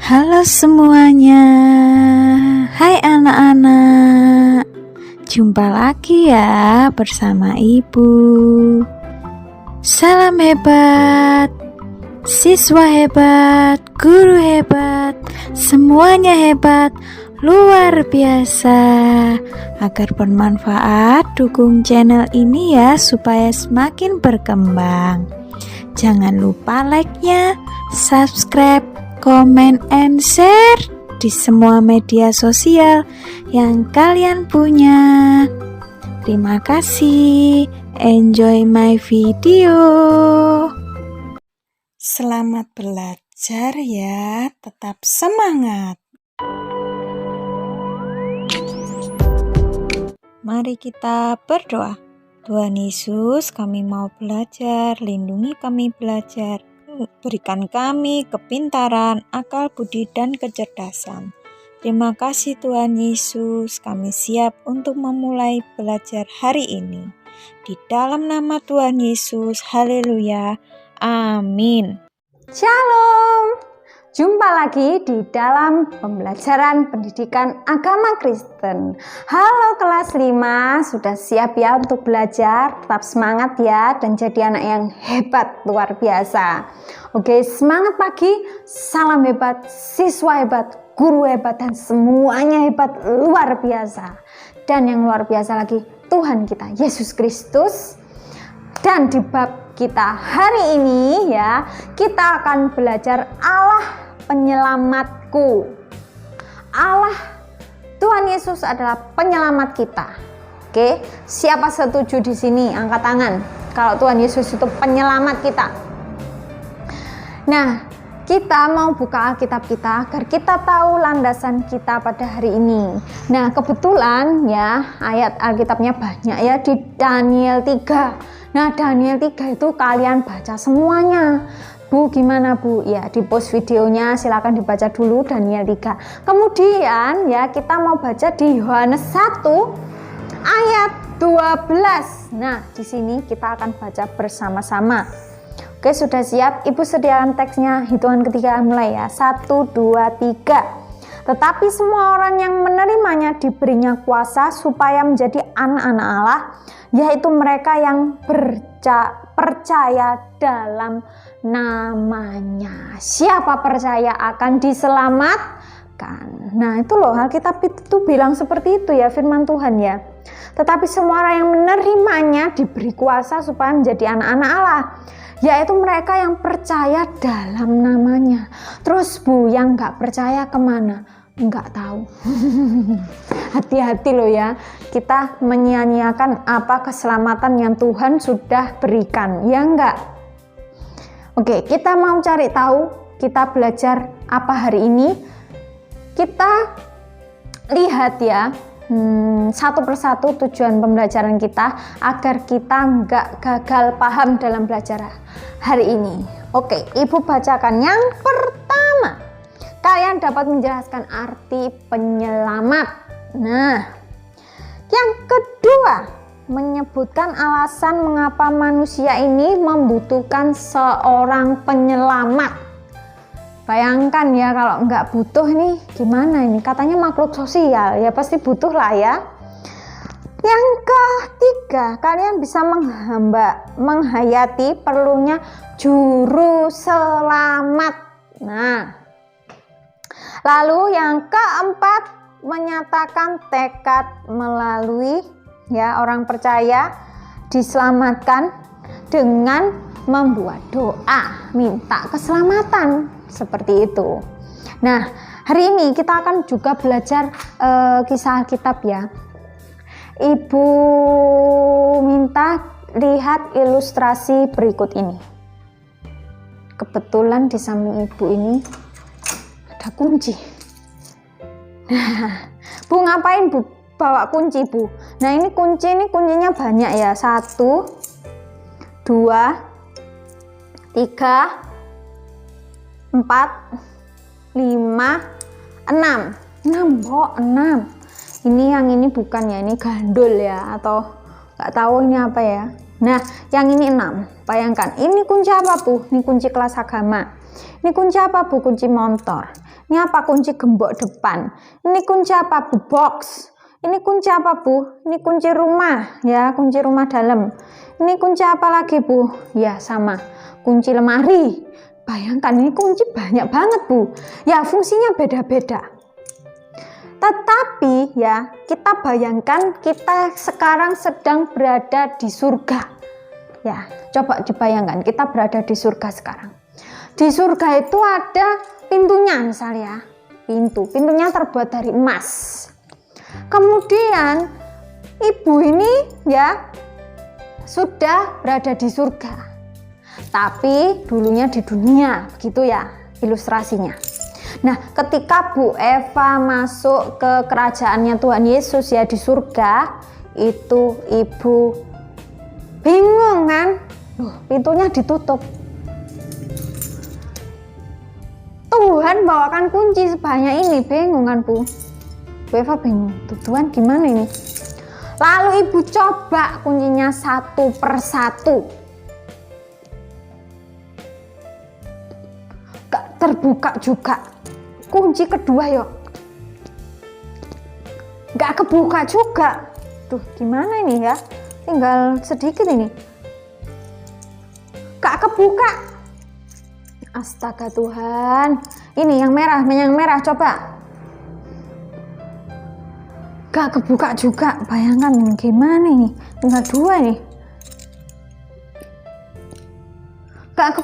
Halo semuanya, hai anak-anak, jumpa lagi ya bersama Ibu. Salam hebat, siswa hebat, guru hebat, semuanya hebat, luar biasa. Agar bermanfaat, dukung channel ini ya supaya semakin berkembang. Jangan lupa like-nya, subscribe, comment and share di semua media sosial yang kalian punya. Terima kasih. Enjoy my video. Selamat belajar ya. Tetap semangat. Mari kita berdoa. Tuhan Yesus, kami mau belajar, lindungi kami belajar. Berikan kami kepintaran, akal budi, dan kecerdasan. Terima kasih Tuhan Yesus, kami siap untuk memulai belajar hari ini. Di dalam nama Tuhan Yesus, haleluya, amin. Shalom, jumpa lagi di dalam pembelajaran pendidikan agama Kristen. Halo kelas 5, sudah siap ya untuk belajar? Tetap semangat ya dan jadi anak yang hebat, luar biasa. Oke, semangat pagi, salam hebat, siswa hebat, guru hebat, dan semuanya hebat, luar biasa. Dan yang luar biasa lagi, Tuhan kita, Yesus Kristus. Dan di bab kita hari ini ya, kita akan belajar Allah penyelamatku. Allah, Tuhan Yesus adalah penyelamat kita. Oke, siapa setuju di sini? Angkat tangan. Kalau Tuhan Yesus itu penyelamat kita. Nah, kita mau buka Alkitab kita agar kita tahu landasan kita pada hari ini. Nah, kebetulan ya ayat Alkitabnya banyak ya di Daniel 3. Nah, Daniel 3 itu kalian baca semuanya. Bu, gimana Bu? Ya, di post videonya silakan dibaca dulu Daniel 3. Kemudian ya kita mau baca di Yohanes 1 ayat 12. Nah, di sini kita akan baca bersama-sama. Oke, sudah siap? Ibu sediakan teksnya, hitungan ketiga mulai ya. 1, 2, 3. Tetapi semua orang yang menerimanya diberinya kuasa supaya menjadi anak-anak Allah, yaitu mereka yang percaya dalam namanya. Siapa percaya akan diselamatkan. Nah, itu loh Alkitab itu bilang seperti itu ya, firman Tuhan ya. Tetapi semua orang yang menerimanya diberi kuasa supaya menjadi anak-anak Allah, yaitu mereka yang percaya dalam namanya. Terus Bu, yang nggak percaya kemana? Nggak tahu. Hati-hati loh ya, kita menyia-nyiakan apa keselamatan yang Tuhan sudah berikan, ya enggak? Oke, kita mau cari tahu, kita belajar apa hari ini. Kita lihat ya, satu persatu tujuan pembelajaran kita agar kita nggak gagal paham dalam belajar hari ini. Oke, Ibu bacakan yang pertama. Kalian dapat menjelaskan arti penyelamat. Nah, yang kedua, menyebutkan alasan mengapa manusia ini membutuhkan seorang penyelamat. Bayangkan ya kalau nggak butuh nih gimana ini? Katanya makhluk sosial, ya pasti butuh lah ya. Yang ketiga, kalian bisa menghayati perlunya juru selamat. Nah, lalu yang keempat, menyatakan tekad melalui ya orang percaya diselamatkan dengan membuat doa minta keselamatan seperti itu. Nah, hari ini kita akan juga belajar kisah Alkitab ya. Ibu minta lihat ilustrasi berikut ini. Kebetulan di samping ibu ini ada kunci. Bu ngapain Bu bawa kunci Bu? Nah ini kuncinya banyak ya, 1 2 3 4 5 6 ini yang ini bukan ya, ini gandul ya, atau nggak tahu ini apa ya. Nah yang ini 6, bayangkan ini kunci apa Bu? Ini kunci kelas agama. Ini kunci apa Bu? Kunci motor. Ini apa? Kunci gembok depan. Ini kunci apa Bu? Box. Ini kunci apa Bu? Ini kunci rumah ya, kunci rumah dalam. Ini kunci apa lagi Bu? Ya sama, kunci lemari. Bayangkan ini kunci banyak banget Bu. Ya fungsinya beda-beda. Tetapi ya kita bayangkan kita sekarang sedang berada di surga. Ya coba dibayangkan kita berada di surga sekarang. Di surga itu ada pintunya misalnya, pintunya terbuat dari emas. Kemudian ibu ini ya sudah berada di surga, tapi dulunya di dunia, begitu ya ilustrasinya. Nah ketika Bu Eva masuk ke kerajaannya Tuhan Yesus ya di surga, itu ibu bingung kan, pintunya ditutup. Tuhan bawakan kunci sebanyak ini, bingung kan Bu? Bu Eva bingung, Tuhan gimana ini? Lalu ibu coba kuncinya 1 per 1, gak terbuka juga. Kunci kedua yuk, gak kebuka juga. Tuh gimana ini ya, tinggal sedikit ini, gak kebuka. Astaga Tuhan, ini yang merah coba, gak kebuka juga. Bayangkan gimana ini, tinggal 2 nih, gak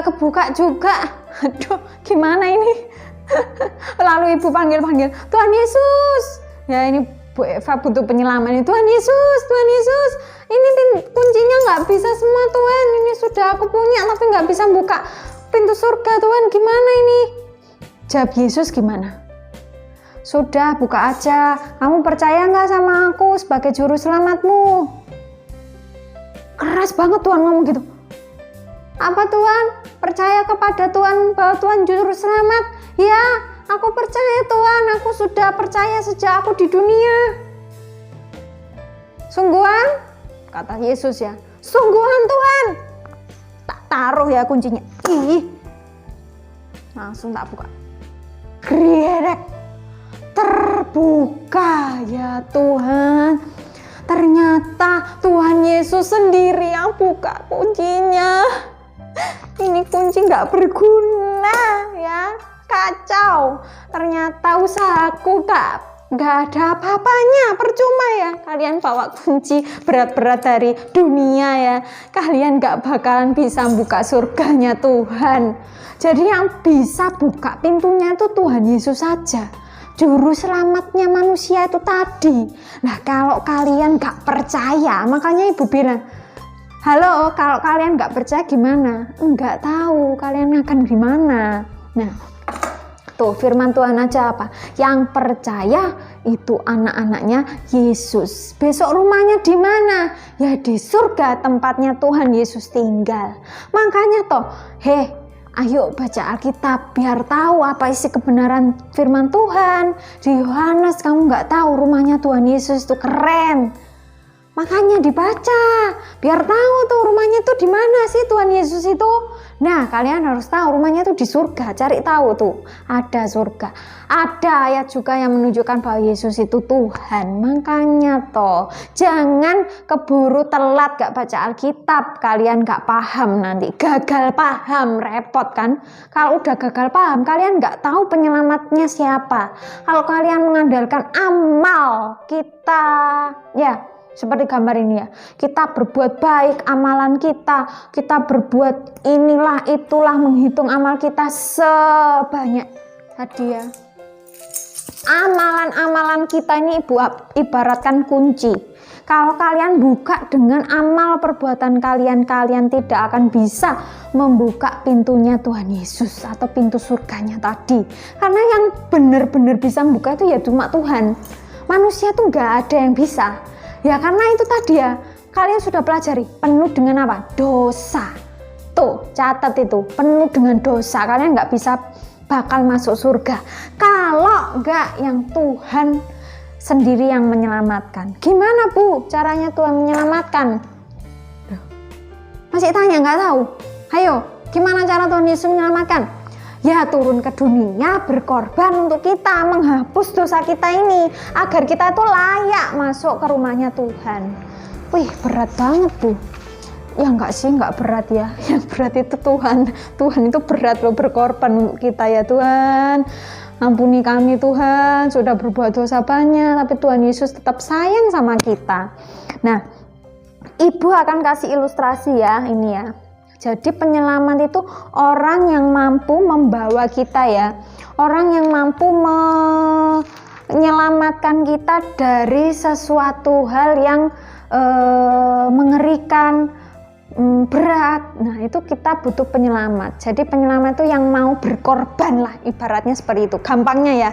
kebuka juga. Aduh gimana ini? Lalu ibu panggil Tuhan Yesus ya, ini Bu Eva butuh penyelaman. Tuhan Yesus, ini kuncinya nggak bisa semua Tuhan, ini sudah aku punya tapi nggak bisa buka pintu surga Tuhan, gimana ini? Jawab Yesus gimana? Sudah buka aja, kamu percaya nggak sama aku sebagai juru selamatmu? Keras banget Tuhan ngomong gitu. Apa Tuhan? Percaya kepada Tuhan bahwa Tuhan juru selamat? Ya, aku percaya Tuhan, aku sudah percaya sejak aku di dunia. Sungguhan? Kata Yesus ya, sungguhan Tuhan. Tak taruh ya kuncinya. Langsung tak buka. Grierek. Terbuka ya Tuhan. Ternyata Tuhan Yesus sendiri yang buka kuncinya. Ini kunci nggak berguna ya, kacau. Ternyata usahaku nggak ada apa-apanya, percuma ya. Kalian bawa kunci berat-berat dari dunia ya, kalian nggak bakalan bisa buka surganya Tuhan. Jadi yang bisa buka pintunya itu Tuhan Yesus saja, juru selamatnya manusia itu tadi. Nah kalau kalian nggak percaya, makanya ibu bilang, halo, kalau kalian nggak percaya gimana? Nggak tahu kalian akan gimana. Nah, tuh firman Tuhan aja apa? Yang percaya itu anak-anaknya Yesus. Besok rumahnya di mana? Ya di surga tempatnya Tuhan Yesus tinggal. Makanya toh, ayo baca Alkitab biar tahu apa isi kebenaran firman Tuhan. Di Yohanes kamu nggak tahu rumahnya Tuhan Yesus itu keren. Makanya dibaca, biar tahu tuh rumahnya tuh di mana sih Tuhan Yesus itu. Nah, kalian harus tahu rumahnya tuh di surga. Cari tahu tuh, ada surga. Ada ayat juga yang menunjukkan bahwa Yesus itu Tuhan. Makanya toh, jangan keburu telat gak baca Alkitab. Kalian gak paham nanti, gagal paham, repot kan. Kalau udah gagal paham, kalian gak tahu penyelamatnya siapa. Kalau kalian mengandalkan amal kita, ya seperti gambar ini ya, kita berbuat baik amalan kita berbuat inilah itulah, menghitung amal kita sebanyak tadi ya. Amalan-amalan kita ini ibaratkan kunci. Kalau kalian buka dengan amal perbuatan kalian, kalian tidak akan bisa membuka pintunya Tuhan Yesus atau pintu surganya tadi. Karena yang benar-benar bisa membuka itu ya cuma Tuhan. Manusia tuh nggak ada yang bisa. Ya karena itu tadi ya, kalian sudah pelajari, penuh dengan apa? Dosa. Tuh, catat itu, penuh dengan dosa. Kalian nggak bisa bakal masuk surga kalau nggak yang Tuhan sendiri yang menyelamatkan. Gimana Bu caranya Tuhan menyelamatkan? Masih tanya nggak tahu? Ayo, gimana cara Tuhan Yesus menyelamatkan? Ya turun ke dunia, berkorban untuk kita, menghapus dosa kita ini, agar kita tuh layak masuk ke rumahnya Tuhan. Wih, berat banget Bu. Ya enggak sih, enggak berat ya. Yang berat itu Tuhan. Tuhan itu berat loh, berkorban untuk kita ya Tuhan. Ampuni kami Tuhan, sudah berbuat dosa banyak, tapi Tuhan Yesus tetap sayang sama kita. Nah, Ibu akan kasih ilustrasi ya, ini ya. Jadi penyelamat itu orang yang mampu membawa kita ya. Orang yang mampu menyelamatkan kita dari sesuatu hal yang mengerikan, berat. Nah itu kita butuh penyelamat. Jadi penyelamat itu yang mau berkorban lah, ibaratnya seperti itu, gampangnya ya.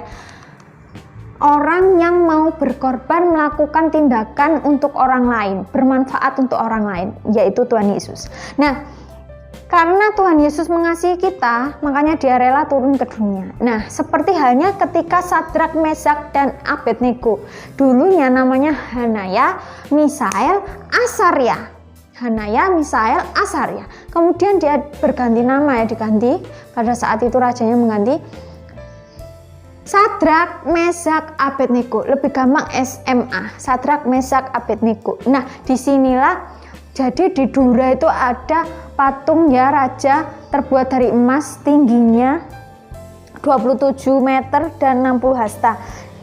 Orang yang mau berkorban melakukan tindakan untuk orang lain, bermanfaat untuk orang lain, yaitu Tuhan Yesus. Nah karena Tuhan Yesus mengasihi kita, makanya dia rela turun ke dunia. Nah seperti halnya ketika Sadrak, Mesak, dan Abednego, dulunya namanya Hanaya, Misael, Asaria. Hanaya, Misael, Asaria. Kemudian dia berganti nama ya, diganti. Pada saat itu rajanya mengganti Sadrak, Mesak, Abednego. Lebih gampang SMA. Sadrak, Mesak, Abednego. Nah, disinilah jadi di Dura itu ada patung ya raja terbuat dari emas, tingginya 27 meter dan 60 hasta.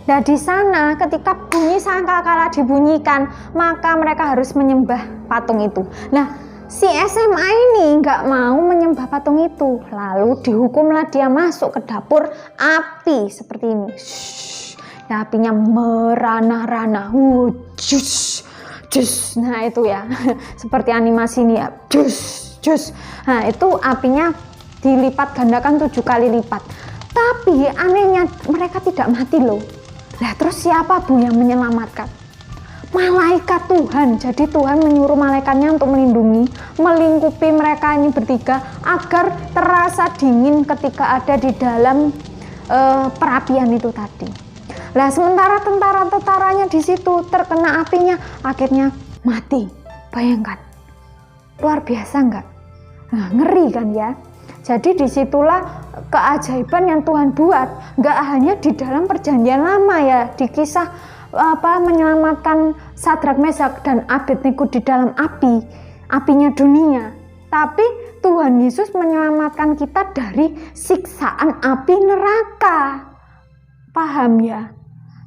Nah di sana ketika bunyi sangkakala dibunyikan, maka mereka harus menyembah patung itu. Nah si SMA ini nggak mau menyembah patung itu, lalu dihukumlah dia masuk ke dapur api seperti ini. Nah apinya merana-rana, jus. Nah itu ya seperti animasi ini ya, jus. Nah itu apinya dilipat gandakan 7 kali lipat. Tapi anehnya mereka tidak mati loh. Lah terus siapa Bu yang menyelamatkan? Malaikat Tuhan. Jadi Tuhan menyuruh malaikatnya untuk melindungi, melingkupi mereka ini bertiga agar terasa dingin ketika ada di dalam perapian itu tadi. Lah sementara tentara-tentaranya di situ terkena apinya, akhirnya mati. Bayangkan, luar biasa nggak? Nah, ngeri kan ya? Jadi disitulah keajaiban yang Tuhan buat, nggak hanya di dalam perjanjian lama ya, di kisah menyelamatkan Sadrak, Mesak, dan Abednego di dalam apinya dunia. Tapi Tuhan Yesus menyelamatkan kita dari siksaan api neraka. Paham ya?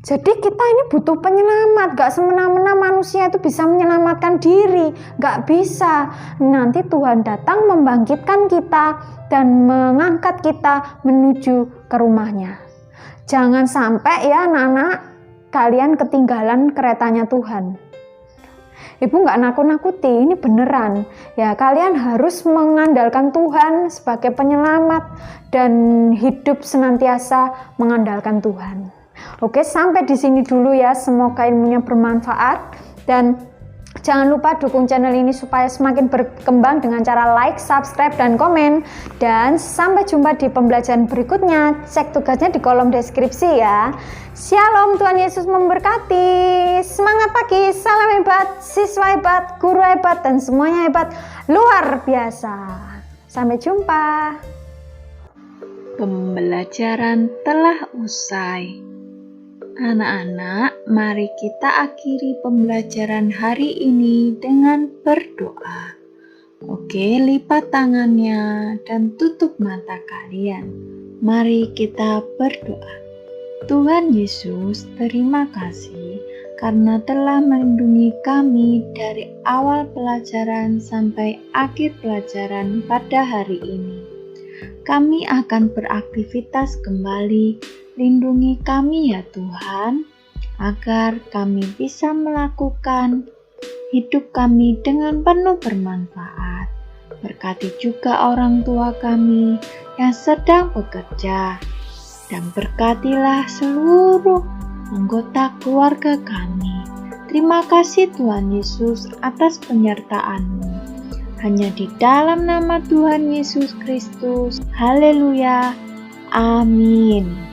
Jadi kita ini butuh penyelamat, gak semena-mena manusia itu bisa menyelamatkan diri, gak bisa. Nanti Tuhan datang membangkitkan kita dan mengangkat kita menuju ke rumahnya. Jangan sampai ya anak-anak kalian ketinggalan keretanya Tuhan. Ibu gak nakut-nakuti, ini beneran. Ya kalian harus mengandalkan Tuhan sebagai penyelamat dan hidup senantiasa mengandalkan Tuhan. Oke, sampai di sini dulu ya. Semoga ilmunya bermanfaat dan jangan lupa dukung channel ini supaya semakin berkembang dengan cara like, subscribe, dan komen. Dan sampai jumpa di pembelajaran berikutnya. Cek tugasnya di kolom deskripsi ya. Shalom, Tuhan Yesus memberkati. Semangat pagi, salam hebat, siswa hebat, guru hebat, dan semuanya hebat luar biasa. Sampai jumpa. Pembelajaran telah usai. Anak-anak, mari kita akhiri pembelajaran hari ini dengan berdoa. Oke, lipat tangannya dan tutup mata kalian. Mari kita berdoa. Tuhan Yesus, terima kasih karena telah melindungi kami dari awal pelajaran sampai akhir pelajaran pada hari ini. Kami akan beraktivitas kembali. Lindungi kami ya Tuhan. agar kami bisa melakukan hidup kami dengan penuh bermanfaat. Berkati juga orang tua kami yang sedang bekerja, dan berkatilah seluruh anggota keluarga kami. Terima kasih Tuhan Yesus atas penyertaan-Mu. Hanya di dalam nama Tuhan Yesus Kristus. Haleluya. Amin.